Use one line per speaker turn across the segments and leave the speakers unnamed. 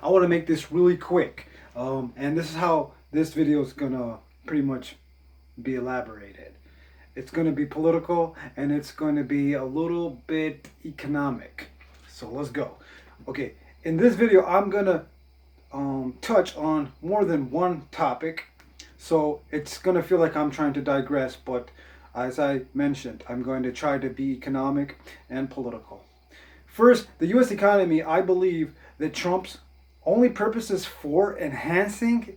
I want to make this really quick. And this is how this video is going to pretty much be elaborated. It's going to be political and it's going to be a little bit economic. So let's go. Okay, in this video, I'm going to touch on more than one topic. So it's going to feel like I'm trying to digress, but as I mentioned, I'm going to try to be economic and political. First, the US economy, I believe that Trump's only purposes for enhancing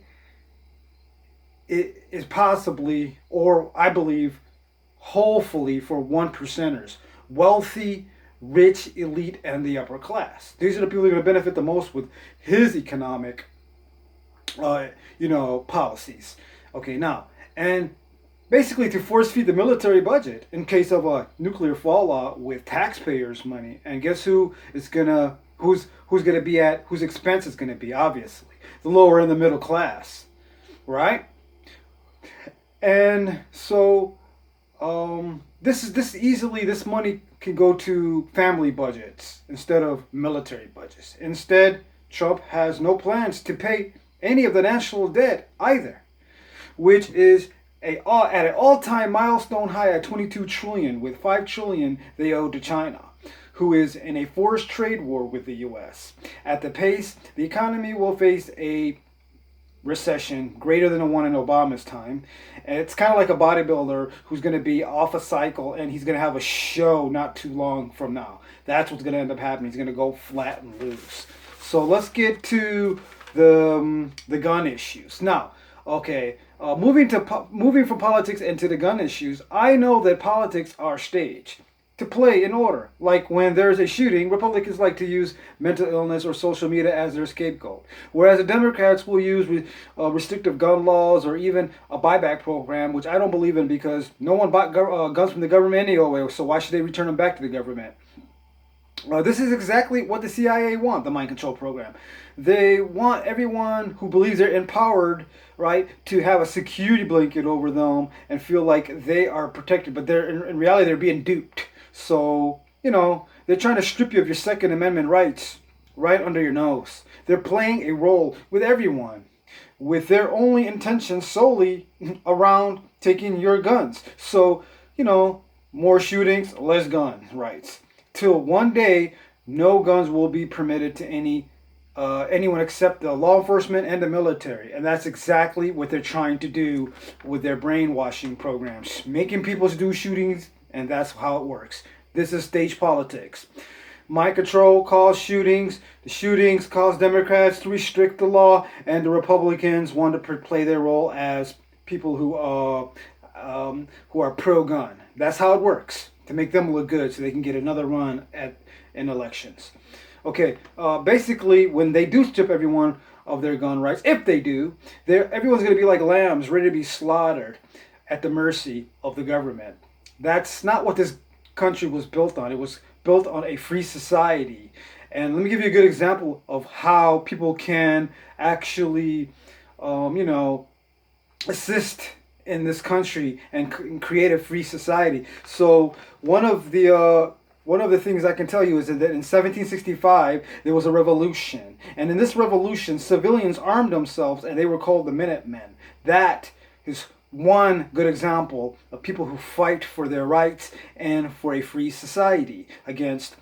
it is possibly, or I believe, hopefully for one percenters, wealthy, rich, elite, and the upper class. These are the people who are going to benefit the most with his economic, policies. Okay, now, and basically to force feed the military budget in case of a nuclear fallout with taxpayers' money. And guess who's gonna be at whose expense is gonna be? Obviously, the lower and the middle class, right? And so this money can go to family budgets instead of military budgets. Instead, Trump has no plans to pay any of the national debt either, which is at an all-time milestone high at 22 trillion, with 5 trillion they owe to China, who is in a forced trade war with the US. At the pace, the economy will face a recession greater than the one in Obama's time. And it's kind of like a bodybuilder who's going to be off a cycle and he's going to have a show not too long from now. That's what's going to end up happening. He's going to go flat and loose. So let's get to the gun issues now. Okay, moving from politics into the gun issues, I know that politics are staged to play in order. Like when there's a shooting, Republicans like to use mental illness or social media as their scapegoat, whereas the Democrats will use restrictive gun laws or even a buyback program, which I don't believe in because no one bought guns from the government anyway, so why should they return them back to the government? This is exactly what the CIA want, the mind control program. They want everyone who believes they're empowered, right, to have a security blanket over them and feel like they are protected, but they're in reality they're being duped. So, they're trying to strip you of your Second Amendment rights right under your nose. They're playing a role with everyone, with their only intention solely around taking your guns. So, more shootings, less gun rights. Till one day, no guns will be permitted to anyone except the law enforcement and the military. And that's exactly what they're trying to do with their brainwashing programs, making people do shootings, and that's how it works. This is stage politics. Mind control cause shootings. The shootings cause Democrats to restrict the law, and the Republicans want to play their role as people who are pro-gun. That's how it works, to make them look good so they can get another run in elections. Okay, basically, when they do strip everyone of their gun rights, if they do, everyone's going to be like lambs ready to be slaughtered at the mercy of the government. That's not what this country was built on. It was built on a free society. And let me give you a good example of how people can actually, assist in this country and create a free society. So one of the things I can tell you is that in 1765 there was a revolution, and in this revolution civilians armed themselves and they were called the Minutemen. That is one good example of people who fight for their rights and for a free society against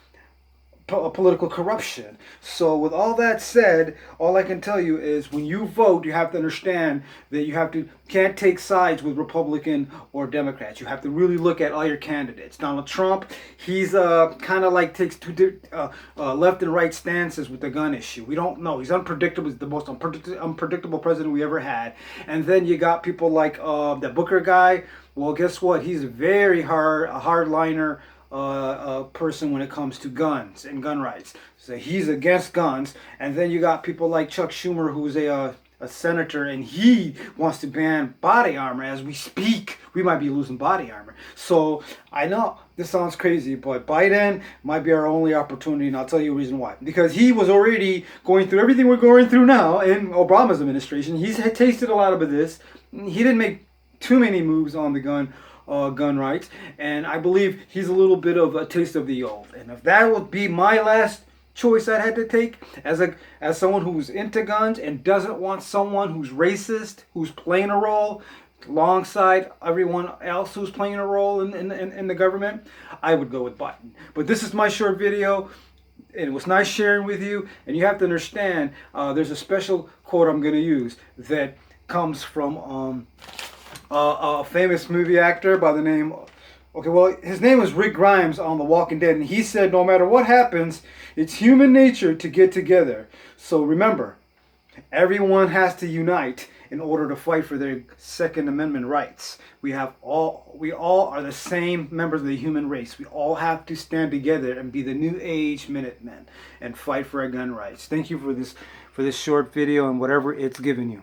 political corruption. So with all that said, all I can tell you is when you vote, you have to understand that you can't take sides with Republican or Democrats. You have to really look at all your candidates. Donald Trump, he's kind of like takes two left and right stances with the gun issue. We don't know. He's unpredictable. He's the most unpredictable president we ever had. And then you got people like the Booker guy. Well, guess what? He's a hardliner person when it comes to guns and gun rights. So he's against guns. And then you got people like Chuck Schumer, who's a senator, and he wants to ban body armor. As we speak, we might be losing body armor. So I know this sounds crazy, but Biden might be our only opportunity, and I'll tell you a reason why. Because he was already going through everything we're going through now in Obama's administration. He's had tasted a lot of this. He didn't make too many moves on the gun rights, and I believe he's a little bit of a taste of the old. And if that would be my last choice I had to take as someone who's into guns and doesn't want someone who's racist, who's playing a role alongside everyone else who's playing a role in the government, I would go with Biden. But this is my short video. And it was nice sharing with you. And you have to understand, there's a special quote I'm going to use that comes from a famous movie actor by the name, okay, well, his name was Rick Grimes on The Walking Dead. And he said, no matter what happens, it's human nature to get together. So remember, everyone has to unite in order to fight for their Second Amendment rights. We all are the same members of the human race. We all have to stand together and be the new age Minutemen and fight for our gun rights. Thank you for this short video and whatever it's given you.